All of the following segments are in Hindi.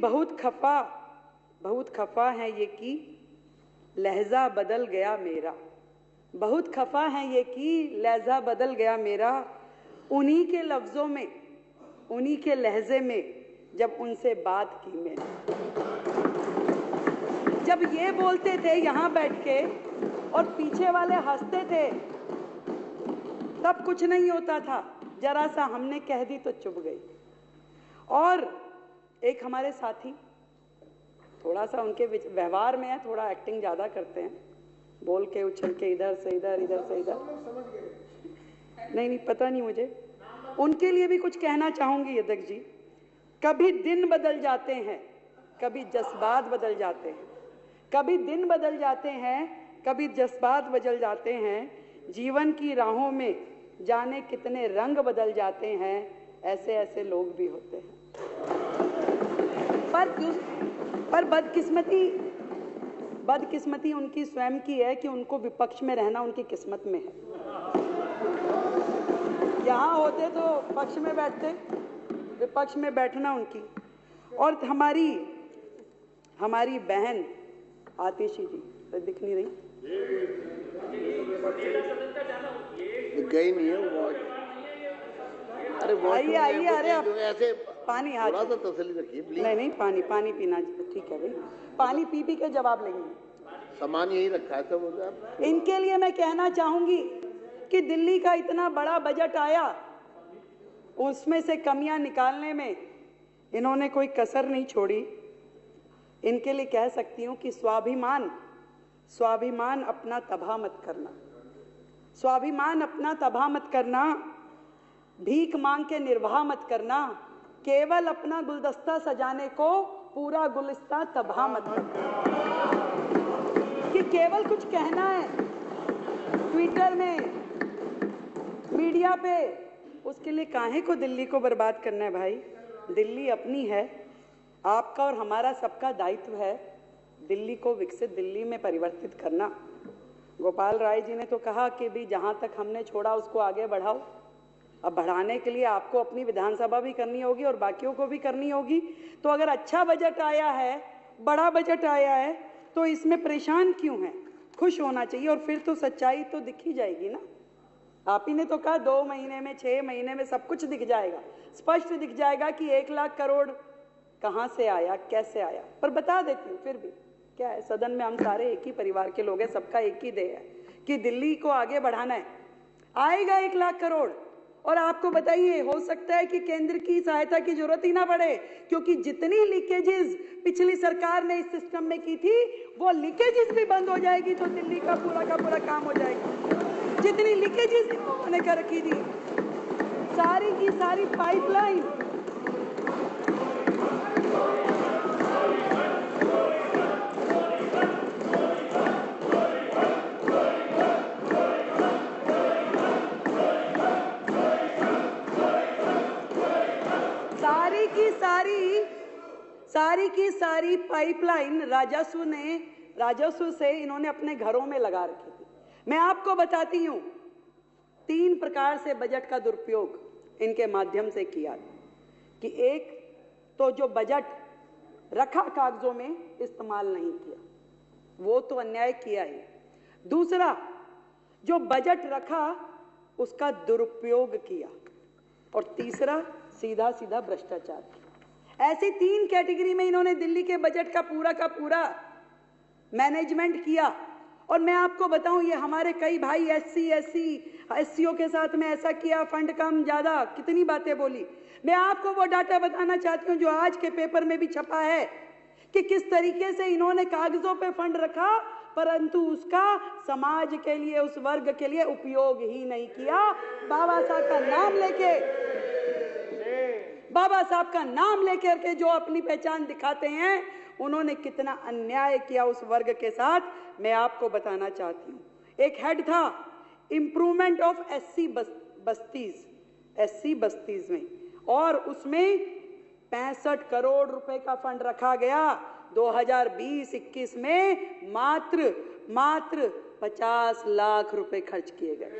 बहुत खफा है ये कि लहजा बदल गया मेरा, बहुत खफा है ये कि लहजा बदल गया मेरा, उन्हीं के लफ्जों में, उन्हीं के लहजे में जब उनसे बात की मैंने। जब ये बोलते थे यहाँ बैठ के और पीछे वाले हंसते थे, तब कुछ नहीं होता था, जरा सा हमने कह दी तो चुप गई। और एक हमारे साथी, थोड़ा सा उनके व्यवहार में है, थोड़ा एक्टिंग ज्यादा करते हैं, बोल के उछल के इधर से इधर, इधर से इधर, नहीं पता नहीं मुझे, उनके लिए भी कुछ कहना चाहूंगी अध्यक्ष जी। कभी दिन बदल जाते हैं, कभी जज्बात बदल जाते हैं, कभी दिन बदल जाते हैं, कभी जज्बात बदल जाते हैं, जीवन की राहों में जाने कितने रंग बदल जाते हैं, ऐसे ऐसे लोग भी होते हैं। पर बदकिस्मती उनकी स्वयं की है कि उनको विपक्ष में रहना उनकी किस्मत में है। यहाँ होते तो पक्ष में बैठते, विपक्ष में बैठना उनकी। और हमारी बहन आतिशी जी तो दिख नहीं रही, गई नहीं है वो। अरे आइए, अरे आप ऐसे पानी थोड़ा सा तसल्ली रखिए प्लीज। नहीं पानी पीना ठीक है भाई, पानी पी के जवाब लेंगे। सामान यही रखा है सब। इनके लिए मैं कहना चाहूंगी कि दिल्ली का इतना बड़ा बजट आया, उसमें से कमियां निकालने में इन्होंने कोई कसर नहीं छोड़ी। इनके लिए कह सकती हूं कि स्वाभिमान अपना तबाह मत करना, स्वाभिमान अपना तबाह मत करना, भीख मांग के निर्वाह मत करना, केवल अपना गुलदस्ता सजाने को पूरा गुलिस्ता तबाह मत करना। कि केवल कुछ कहना है ट्विटर में, मीडिया पे, उसके लिए काहे को दिल्ली को बर्बाद करना है भाई। दिल्ली अपनी है, आपका और हमारा सबका दायित्व है दिल्ली को विकसित दिल्ली में परिवर्तित करना। गोपाल राय जी ने तो कहा कि भी जहां तक हमने छोड़ा उसको आगे बढ़ाओ। अब बढ़ाने के लिए आपको अपनी विधानसभा भी करनी होगी और बाकियों को भी करनी होगी। तो अगर अच्छा बजट आया है, बड़ा बजट आया है, तो इसमें परेशान क्यों है, खुश होना चाहिए। और फिर तो सच्चाई तो दिख ही जाएगी ना। आप ही ने तो कहा 2 महीने में, 6 महीने में सब कुछ दिख जाएगा, स्पष्ट दिख जाएगा कि 1 लाख करोड़ कहां से आया, कैसे आया। पर बता देती हूँ फिर भी, क्या है, सदन में हम सारे एक ही परिवार के लोग हैं, सबका एक ही ध्येय है कि दिल्ली को आगे बढ़ाना है। आएगा 1 लाख करोड़। और आपको बताइए, हो सकता है कि केंद्र की सहायता की जरूरत ही ना पड़े, क्योंकि जितनी लीकेजेस पिछली सरकार ने इस सिस्टम में की थी, वो लीकेजेस भी बंद हो जाएगी तो दिल्ली का पूरा काम हो जाएगा। जितनी लीकेजेस इन्होंने कर रखी थी, सारी की सारी पाइपलाइन, सारी की सारी पाइपलाइन राजस्व से इन्होंने अपने घरों में लगा रखी थी। मैं आपको बताती हूं, 3 प्रकार से बजट का दुरुपयोग इनके माध्यम से किया कि एक तो जो बजट रखा कागजों में इस्तेमाल नहीं किया, वो तो अन्याय किया ही। दूसरा, जो बजट रखा उसका दुरुपयोग किया। और तीसरा, सीधा भ्रष्टाचार किया। ऐसी 3 कैटेगरी में इन्होंने दिल्ली के बजट का पूरा मैनेजमेंट किया। और मैं आपको बताऊं, ये हमारे कई भाई एससीओ के साथ में ऐसा किया, फंड कम ज्यादा, कितनी बातें बोली। मैं आपको वो डाटा बताना चाहती हूं जो आज के पेपर में भी छपा है कि किस तरीके से इन्होंने कागजों पे फंड रखा, परंतु उसका समाज के लिए, उस वर्ग के लिए उपयोग ही नहीं किया। बाबा साहब का नाम लेकर के जो अपनी पहचान दिखाते हैं, उन्होंने कितना अन्याय किया उस वर्ग के साथ, मैं आपको बताना चाहती हूँ। एक हेड था इंप्रूवमेंट ऑफ एससी बस्तीज में, और उसमें 65 करोड़ रुपए का फंड रखा गया। 2020-21 में मात्र 50 लाख रुपए खर्च किए गए।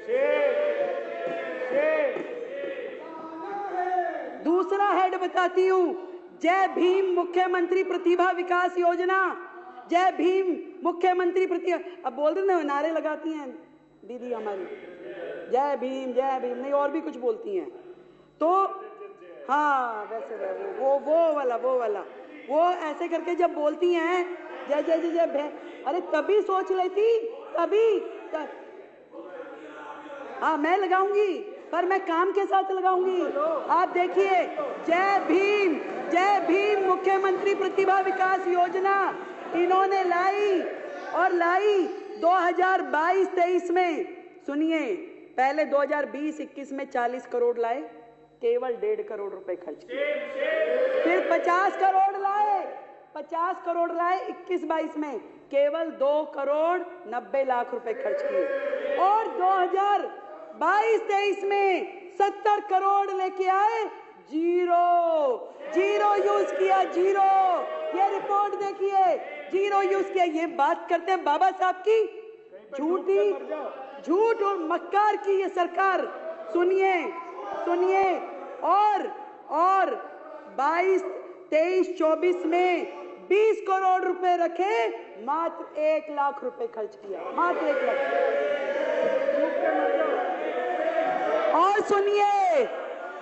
दूसरा हेड बताती हूं, जय भीम मुख्यमंत्री प्रतिभा विकास योजना, जय भीम मुख्यमंत्री प्रतिभा। अब बोल रहे ना, नारे लगाती हैं दीदी हमारी, जय भीम नहीं, और भी कुछ बोलती हैं। तो हाँ, वैसे वो वाला वो ऐसे करके जब बोलती हैं जय जय जय जय, अरे तभी सोच लेती, हाँ मैं लगाऊंगी, पर मैं काम के साथ लगाऊंगी। आप देखिए, जय भीम मुख्यमंत्री प्रतिभा विकास योजना इन्होंने लाई 2022-23 में। सुनिए, पहले 2020-21 में 40 करोड़ लाए, केवल 1.5 करोड़ रुपए खर्च किए। फिर 50 करोड़ लाए 21-22 में, केवल 2 करोड़ 90 लाख रुपए खर्च किए। और 2022-23 में 70 करोड़ लेके आए, जीरो यूज किया, जीरो। ये रिपोर्ट देखिए, जीरो यूज किया। ये बात करते हैं बाबा साहब की, झूठ और मक्कार की ये सरकार। सुनिए, और 22-23-24 में 20 करोड़ रुपए रखे, मात्र 1 लाख रुपए खर्च किया, मात्र 1 लाख। और सुनिए,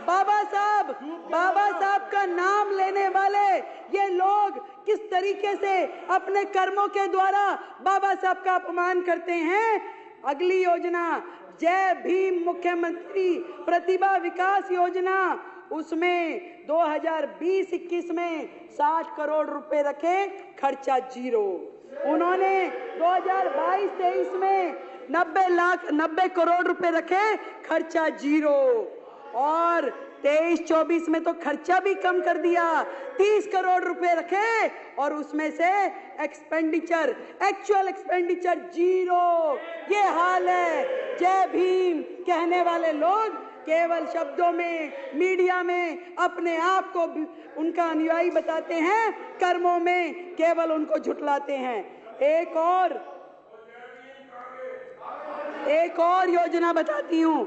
बाबा साहब का नाम लेने वाले ये लोग किस तरीके से अपने कर्मों के द्वारा बाबा साहब का अपमान करते हैं। अगली योजना, जय भीम मुख्यमंत्री प्रतिभा विकास योजना, उसमें 2020-21 में 60 करोड़ रुपए रखे, खर्चा जीरो। उन्होंने 2022-23 में 90 करोड़ रुपए रखे, खर्चा जीरो। और 23-24 में तो खर्चा भी कम कर दिया, 30 करोड़ रुपए रखे, और उसमें से एक्चुअल एक्सपेंडिचर जीरो। ये हाल है। जय भीम कहने वाले लोग केवल शब्दों में, मीडिया में अपने आप को उनका अनुयायी बताते हैं, कर्मों में केवल उनको झुठलाते हैं। एक और योजना बताती हूं,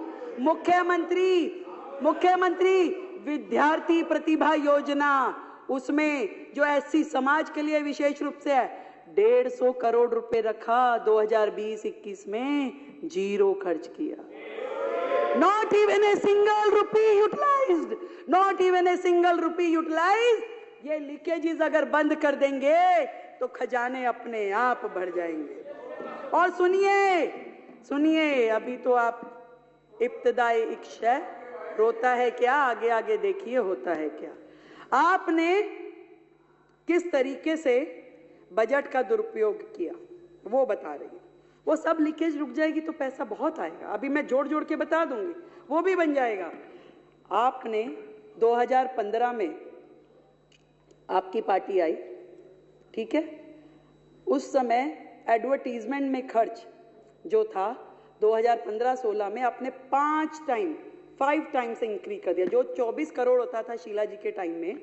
मुख्यमंत्री विद्यार्थी प्रतिभा योजना, उसमें जो एससी समाज के लिए विशेष रूप से है, 150 करोड़ रुपए रखा, 2020-21 में जीरो खर्च किया। Not even a single rupee utilized। ये लीकेजेस अगर बंद कर देंगे तो खजाने अपने आप भर जाएंगे। और सुनिए, अभी तो आप इब्तिदाई इश्क है, रोता है क्या, आगे आगे देखिए होता है क्या। आपने किस तरीके से बजट का दुरुपयोग किया वो बता रही है। वो सब लीकेज रुक जाएगी तो पैसा बहुत आएगा, अभी मैं जोड़ के बता दूंगी, वो भी बन जाएगा। आपने 2015 में आपकी पार्टी आई, ठीक है, उस समय एडवर्टीजमेंट में खर्च जो था 2015-16 में आपने 5 टाइम से इंक्रीज कर दिया। जो 24 करोड़ होता था शीला जी के टाइम में,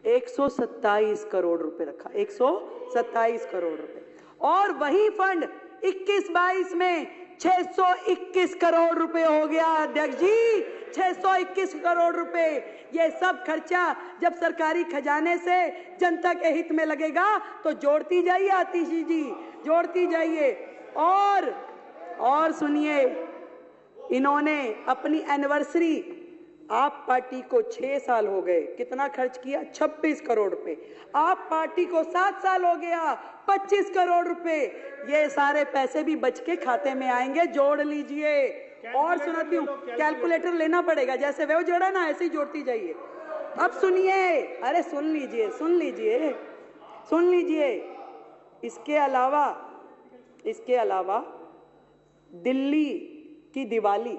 127 करोड़ रुपए रखा, 127 करोड़ रुपए। और वही फंड 21-22 में 621 करोड़ रुपए हो गया। अध्यक्ष जी, 621 करोड़ रुपए। ये सब खर्चा जब सरकारी खजाने से जनता के हित में लगेगा तो जोड़ती जाइए आतिशी जी, जोड़ती जाइए। और सुनिए, इन्होंने अपनी एनिवर्सरी, आप पार्टी को 6 साल हो गए, कितना खर्च किया, 26 करोड़ रुपए। आप पार्टी को 7 साल हो गया, 25 करोड़ रुपए। ये सारे पैसे भी बच के खाते में आएंगे, जोड़ लीजिए। और सुनाती हूँ, कैलकुलेटर लेना पड़ेगा, जैसे वो जोड़ा ना ऐसे ही जोड़ती जाइए। अब सुनिए, अरे सुन लीजिए। इसके अलावा दिल्ली की दिवाली,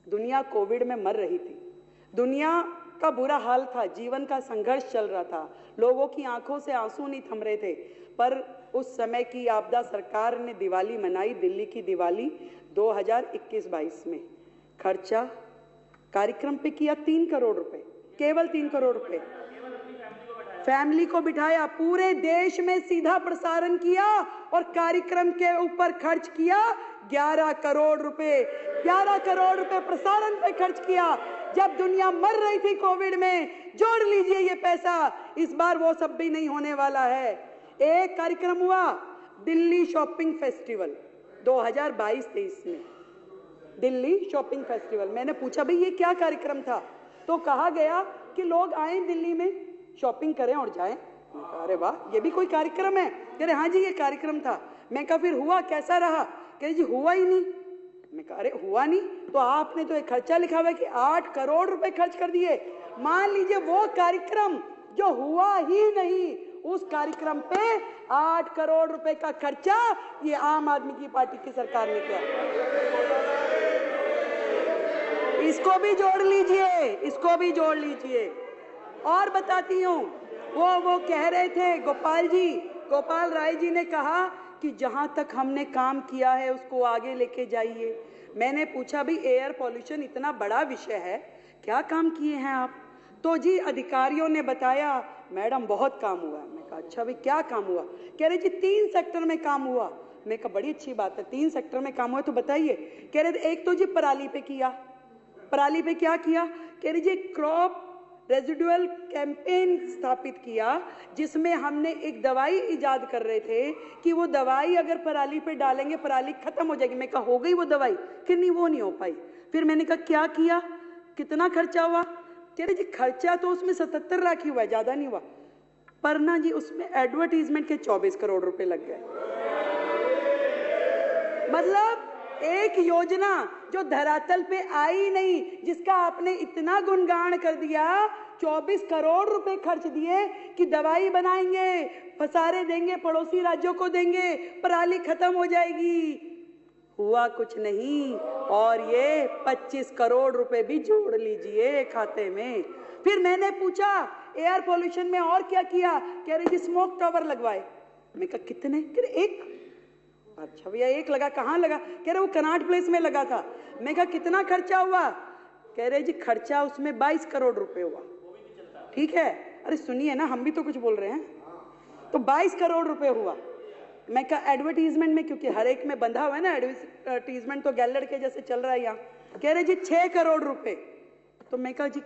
दुनिया कोविड में मर रही थी, दुनिया का बुरा हाल था, जीवन का संघर्ष चल रहा था, लोगों की आंखों से आंसू नहीं थम रहे थे, पर उस समय की आपदा सरकार ने दिवाली मनाई, दिल्ली की दिवाली 2021-22 में। खर्चा कार्यक्रम पे किया 3 करोड़ रुपए, केवल 3 करोड़ रुपए। फैमिली को बिठाया, पूरे देश में सीधा प्रसारण किया और कार्यक्रम के ऊपर खर्च किया 11 करोड़ रुपए। 11 करोड़ रुपए प्रसारण पे खर्च किया। जब दुनिया मर रही थी कोविड में, जोड़ लीजिए ये पैसा। इस बार वो सब भी नहीं होने वाला है। एक कार्यक्रम हुआ दिल्ली शॉपिंग फेस्टिवल 2022-23 में, दिल्ली शॉपिंग फेस्टिवल। मैंने पूछा भाई ये क्या कार्यक्रम था, तो कहा गया कि लोग आए दिल्ली में शॉपिंग करें और जाएं। मैं कहा अरे वाह, ये भी कोई कार्यक्रम है? कह रहे हाँ जी ये कार्यक्रम था। मैं कहा फिर हुआ कैसा रहा? कह रहे जी हुआ ही नहीं। मैं कहा अरे हुआ नहीं तो आपने तो एक खर्चा लिखा हुआ है कि 8 करोड़ रुपए खर्च कर दिए। मान लीजिए वो कार्यक्रम जो हुआ ही नहीं, उस कार्यक्रम पे 8 करोड़ रुपए का खर्चा ये आम आदमी की पार्टी की सरकार ने किया। इसको भी जोड़ लीजिए, इसको भी जोड़ लीजिए। और बताती हूँ, वो कह रहे थे गोपाल राय जी ने कहा कि जहां तक हमने काम किया है उसको आगे लेके जाइए। मैंने पूछा भी एयर पॉल्यूशन इतना बड़ा विषय है, क्या काम किए हैं आप? तो जी अधिकारियों ने बताया मैडम बहुत काम हुआ। मैं कहा अच्छा भाई क्या काम हुआ? कह रहे जी 3 सेक्टर में काम हुआ। मैं कहा बड़ी अच्छी बात है, 3 सेक्टर में काम हुआ तो बताइए। कह रहे एक तो जी पराली पे किया। पराली पे क्या किया? कह रहे जी क्रॉप रेजिडुअल कैंपेन स्थापित किया, जिसमें हमने एक दवाई इजाद कर रहे थे कि वो दवाई अगर पराली पे डालेंगे पराली खत्म हो जाएगी। मैं कहा हो गई वो दवाई? कि नहीं वो नहीं हो पाई। फिर मैंने कहा क्या किया, कितना खर्चा हुआ? कह रहे जी खर्चा तो उसमें 77 लाख ही हुआ, ज्यादा नहीं हुआ, पर ना जी उसमें एडवर्टीजमेंट के 24 करोड़ रुपए लग गए। मतलब एक योजना जो धरातल पे आई नहीं, जिसका आपने इतना गुणगान कर दिया, 24 करोड़ रुपए खर्च दिए कि दवाई बनाएंगे, पसारे देंगे, पड़ोसी राज्यों को देंगे, पराली खत्म हो जाएगी। हुआ कुछ नहीं। और ये 25 करोड़ रुपए भी जोड़ लीजिए खाते में। फिर मैंने पूछा एयर पोल्यूशन में और क्या किया? कह रहे जी स्मोक टावर लगवाए। मैं कहा कितने? कह रहे 1। अच्छा भैया 1 लगा, कहाँ लगा? कह रहे वो कनॉट प्लेस में लगा था। मैं कहा कितना खर्चा हुआ? कह रहे जी खर्चा उसमें 22 करोड़ रुपए हुआ। ठीक है, अरे सुनिए ना, हम भी तो कुछ बोल रहे हैं। तो 22 करोड़ रुपए हुआ। मैं कहा एडवर्टीजमेंट में, क्योंकि हर एक में बंधा हुआ है ना एडवर्टीजमेंट, तो गैलड़ के जैसे चल रहा है यहाँ। कह रहे जी 6 करोड़ रुपए। तो मैं कहा जी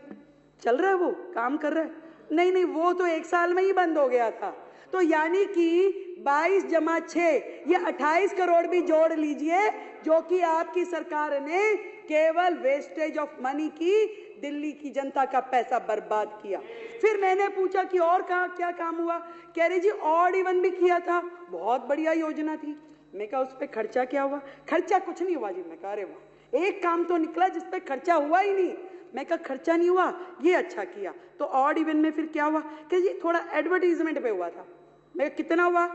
चल रहा है, वो काम कर रहा है? नहीं वो तो 1 साल में ही बंद हो गया था। तो यानी कि 22 जमा 6 ये 28 करोड़ भी जोड़ लीजिए, जो कि आपकी सरकार ने केवल वेस्टेज ऑफ मनी की दिल्ली की जनता का पैसा बर्बाद किया। फिर मैंने पूछा कि और क्या काम हुआ? कह रही जी ऑड इवन भी किया था, बहुत बढ़िया योजना थी। मैं कहा उस पर खर्चा क्या हुआ? खर्चा कुछ नहीं हुआ जी। मैं कहा अरे वाह, एक काम तो निकला जिस पे खर्चा हुआ ही नहीं। मैं कहा खर्चा नहीं हुआ, ये अच्छा किया। तो ऑड इवन में फिर क्या हुआ? कह जी थोड़ा एडवर्टीजमेंट पे हुआ था। मैं कहा कितना हुआ?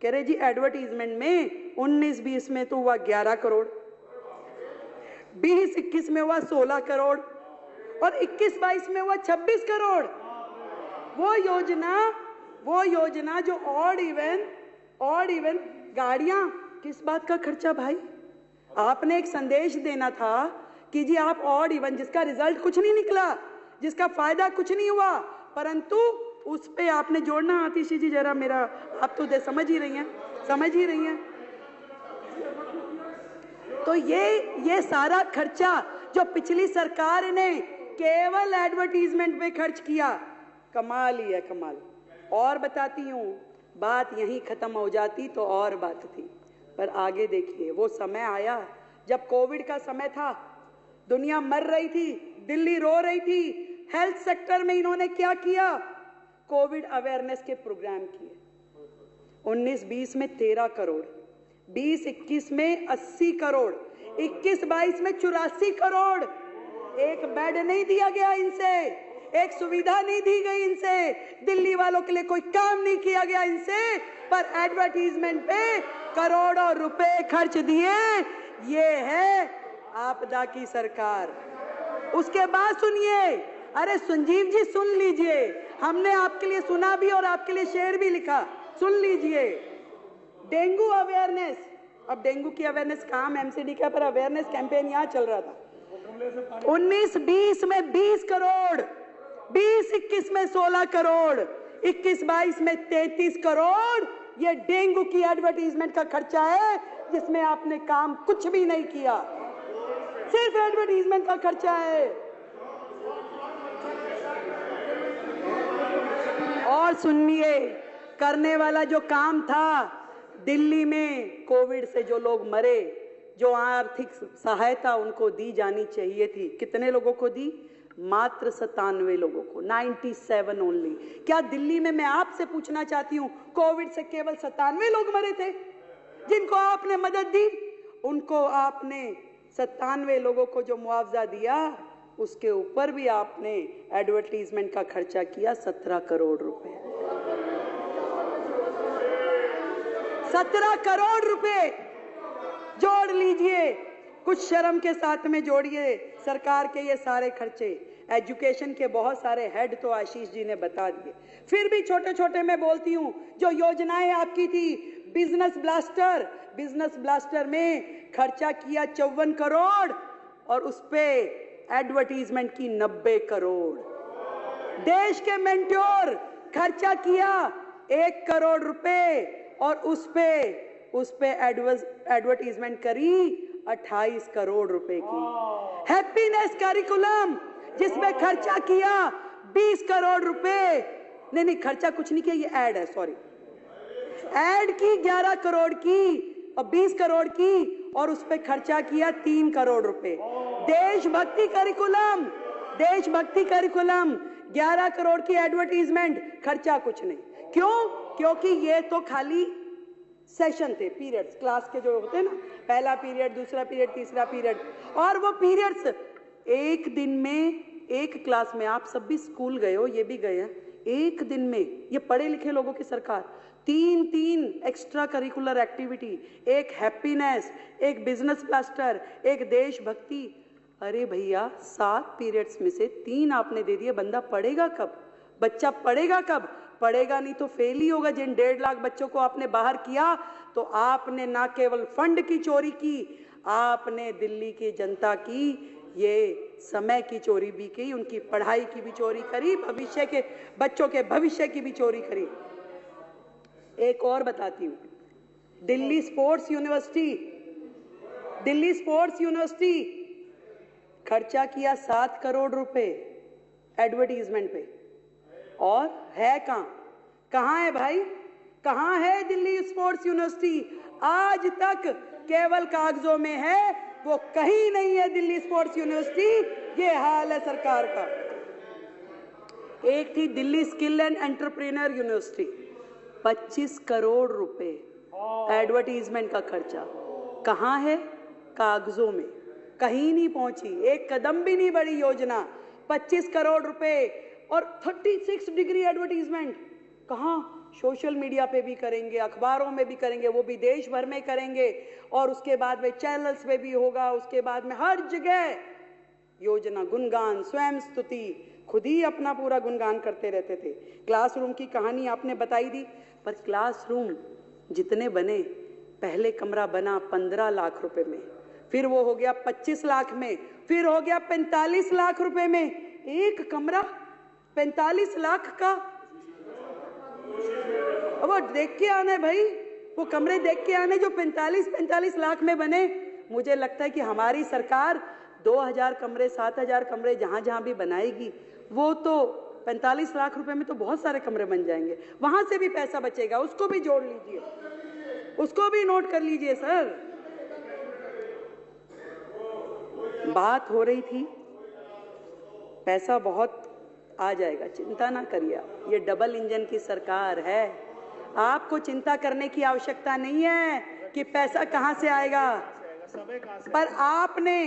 कह रहे जी एडवर्टीजमेंट में 19-20 में तो हुआ 11 करोड़, 20-21 में हुआ 16 करोड़ और 21-22 में हुआ 26 करोड़। वो योजना जो ऑड इवन गाड़ियां, किस बात का खर्चा भाई? आपने एक संदेश देना था कि जी आप ऑड इवन, जिसका रिजल्ट कुछ नहीं निकला, जिसका फायदा कुछ नहीं हुआ, परंतु उस पे आपने जोड़ना। आतिशी जी जरा मेरा, आप तो समझ ही रही हैं। तो ये सारा खर्चा जो पिछली सरकार ने केवल एडवर्टीजमेंट पे खर्च किया, कमाल ही है, कमाल। और बताती हूँ, बात यहीं खत्म हो जाती तो और बात थी, पर आगे देखिए वो समय आया जब कोविड का समय था, दुनिया मर रही थी, दिल्ली रो रही थी। हेल्थ सेक्टर में इन्होंने क्या किया? कोविड अवेयरनेस के प्रोग्राम किए। 19-20 में 13 करोड़, 20-21 में 80 करोड़, 21-22 में 84 करोड़। एक बेड नहीं दिया गया इनसे, एक सुविधा नहीं दी गई इनसे, दिल्ली वालों के लिए कोई काम नहीं किया गया इनसे, पर एडवर्टीजमेंट पे करोड़ों रुपए खर्च दिए। ये है आपदा की सरकार। उसके बाद सुनिए, अरे संजीव जी सुन लीजिए, हमने आपके लिए सुना भी और आपके लिए शेर भी लिखा, सुन लीजिए। डेंगू अवेयरनेस, अब डेंगू की अवेयरनेस काम एमसीडी का, पर अवेयरनेस कैंपेन यहाँ चल रहा था। 19-20 में 20 करोड़, 20-21 में 16 करोड़, 21-22 में 33 करोड़। ये डेंगू की एडवर्टीजमेंट का खर्चा है, जिसमें आपने काम कुछ भी नहीं किया, सिर्फ एडवर्टीजमेंट का खर्चा है। सुनिए, करने वाला जो काम था, दिल्ली में कोविड से जो लोग मरे, जो आर्थिक सहायता उनको दी जानी चाहिए थी, कितने लोगों को दी? मात्र 97 लोगों को, 97 ओनली। क्या दिल्ली में, मैं आपसे पूछना चाहती हूं, कोविड से केवल 97 लोग मरे थे जिनको आपने मदद दी? उनको आपने 97 लोगों को जो मुआवजा दिया, उसके ऊपर भी आपने एडवर्टीजमेंट का खर्चा किया 17 करोड़ रुपए। 17 करोड़ रुपए जोड़ लीजिए, कुछ शर्म के साथ में जोड़िए सरकार के ये सारे खर्चे। एजुकेशन के बहुत सारे हेड तो आशीष जी ने बता दिए, फिर भी छोटे छोटे मैं बोलती हूं। जो योजनाएं आपकी थी, बिजनेस ब्लास्टर में खर्चा किया 54 करोड़ और उस पे एडवर्टीजमेंट की 90 करोड़। देश के मेंटोर खर्चा किया 1 करोड़ रुपए और उस पे एडवर्टीजमेंट करी 28 करोड़ रुपए की। हैप्पीनेस करिकुलम जिसमें खर्चा किया 20 करोड़ रुपए, नहीं खर्चा कुछ नहीं किया, ये ऐड है, सॉरी, ऐड की 11 करोड़ की और 20 करोड़ की और उस पे खर्चा किया 3 करोड़ रुपए। देशभक्ति करिकुलम 11 करोड़ की एडवर्टीजमेंट, खर्चा कुछ नहीं। क्यों? क्योंकि ये तो खाली सेशन थे, पीरियड्स, क्लास के जो होते हैं ना, पहला पीरियड, दूसरा पीरियड, तीसरा पीरियड, और वो पीरियड्स एक दिन में, एक क्लास में, आप सब भी स्कूल गए हो, ये भी गए हैं, एक दिन में ये पढ़े लिखे लोगों की सरकार 3 एक्स्ट्रा करिकुलर एक्टिविटी, एक हैप्पीनेस, एक बिजनेस ब्लास्टर, एक देशभक्ति। अरे भैया 7 पीरियड्स में से 3 आपने दे दिए, बंदा पढ़ेगा कब? बच्चा पढ़ेगा कब? पढ़ेगा नहीं तो फेल ही होगा। जिन 1.5 लाख बच्चों को आपने बाहर किया, तो आपने ना केवल फंड की चोरी की, आपने दिल्ली की जनता की ये समय की चोरी भी की, उनकी पढ़ाई की भी चोरी करी, भविष्य के बच्चों के भविष्य की भी चोरी करी। एक और बताती हूं, दिल्ली स्पोर्ट्स यूनिवर्सिटी खर्चा किया 7 करोड़ रुपए एडवर्टीजमेंट पे, और है कहां है भाई? कहां है दिल्ली स्पोर्ट्स यूनिवर्सिटी? आज तक केवल कागजों में है, वो कहीं नहीं है दिल्ली स्पोर्ट्स यूनिवर्सिटी। ये हाल है सरकार का। एक थी Delhi skill and entrepreneur university, 25 crore रुपए एडवर्टीजमेंट का खर्चा, कहां है? कागजों में, कहीं नहीं पहुंची, एक कदम भी नहीं बढ़ी योजना। 25 करोड़ रुपए और 36 डिग्री एडवर्टीजमेंट, कहां? सोशल मीडिया पे भी करेंगे, अखबारों में भी करेंगे, वो भी देश भर में करेंगे, और उसके बाद में चैनल्स पे भी होगा, उसके बाद में हर जगह योजना, गुणगान, स्वयं स्तुति, खुद ही अपना पूरा गुणगान करते रहते थे। क्लासरूम की कहानी आपने बताई दी, पर क्लासरूम जितने बने, पहले कमरा बना 15 लाख रुपए में, फिर वो हो गया 25 लाख में, फिर हो गया 45 लाख रुपए में। एक कमरा 45 लाख का, अब वो देख के आने भाई, वो कमरे देख के आने जो 45 लाख में बने। मुझे लगता है कि हमारी सरकार 2000 कमरे, 7000 कमरे जहां भी बनाएगी, वो तो 45 लाख रुपए में तो बहुत सारे कमरे बन जाएंगे, वहां से भी पैसा बचेगा, उसको भी जोड़ लीजिए, उसको भी नोट कर लीजिए सर। बात हो रही थी, पैसा बहुत आ जाएगा, चिंता ना करिए, ये डबल इंजन की सरकार है, आपको चिंता करने की आवश्यकता नहीं है कि पैसा कहां से आएगा। पर आपने,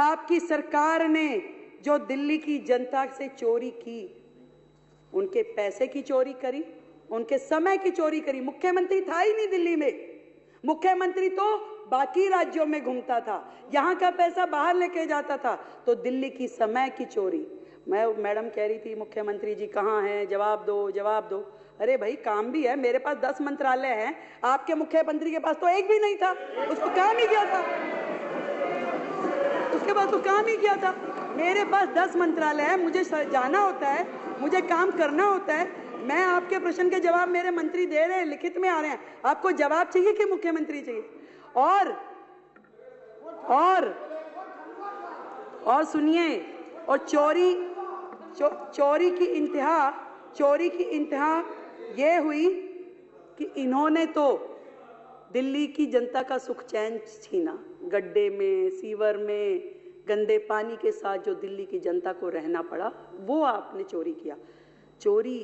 आपकी सरकार ने जो दिल्ली की जनता से चोरी की, उनके पैसे की चोरी करी, उनके समय की चोरी करी। मुख्यमंत्री था ही नहीं दिल्ली में, मुख्यमंत्री तो बाकी राज्यों में घूमता था, यहां का पैसा बाहर लेके जाता था। तो दिल्ली की समय की चोरी। मैडम कह रही थी मुख्यमंत्री जी कहाँ हैं, जवाब दो जवाब दो। अरे भाई काम भी है, मेरे पास 10 मंत्रालय हैं, आपके मुख्यमंत्री के पास तो एक भी नहीं था, उसको काम ही क्या था, उसके पास तो काम ही क्या था। मेरे पास 10 मंत्रालय है, मुझे जाना होता है, मुझे काम करना होता है, मैं आपके प्रश्न के जवाब मेरे मंत्री दे रहे हैं, लिखित में आ रहे हैं, आपको जवाब चाहिए कि मुख्यमंत्री चाहिए? और सुनिए, और चोरी की इंतहा ये हुई कि इन्होंने तो दिल्ली की जनता का सुख चैन छीना। गड्ढे में, सीवर में, गंदे पानी के साथ जो दिल्ली की जनता को रहना पड़ा, वो आपने चोरी किया। चोरी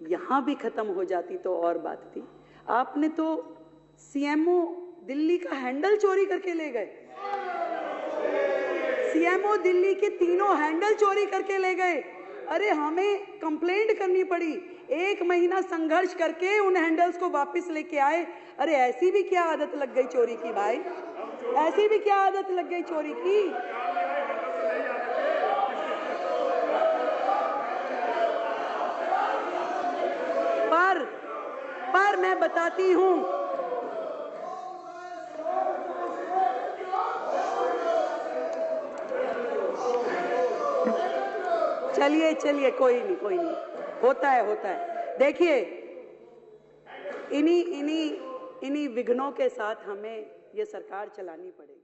यहाँ भी खत्म हो जाती तो और बात थी। आपने तो सीएमओ दिल्ली का हैंडल चोरी करके ले गए। सीएमओ दिल्ली के तीनों हैंडल चोरी करके ले गए। अरे हमें कंप्लेंट करनी पड़ी, 1 महीना संघर्ष करके उन हैंडल्स को वापस लेके आए। अरे ऐसी भी क्या आदत लग गई चोरी की भाई, ऐसी भी क्या आदत लग गई चोरी की। पर मैं बताती हूं, चलिए कोई नहीं, होता है। देखिए, इन्हीं विघ्नों के साथ हमें ये सरकार चलानी पड़ेगी।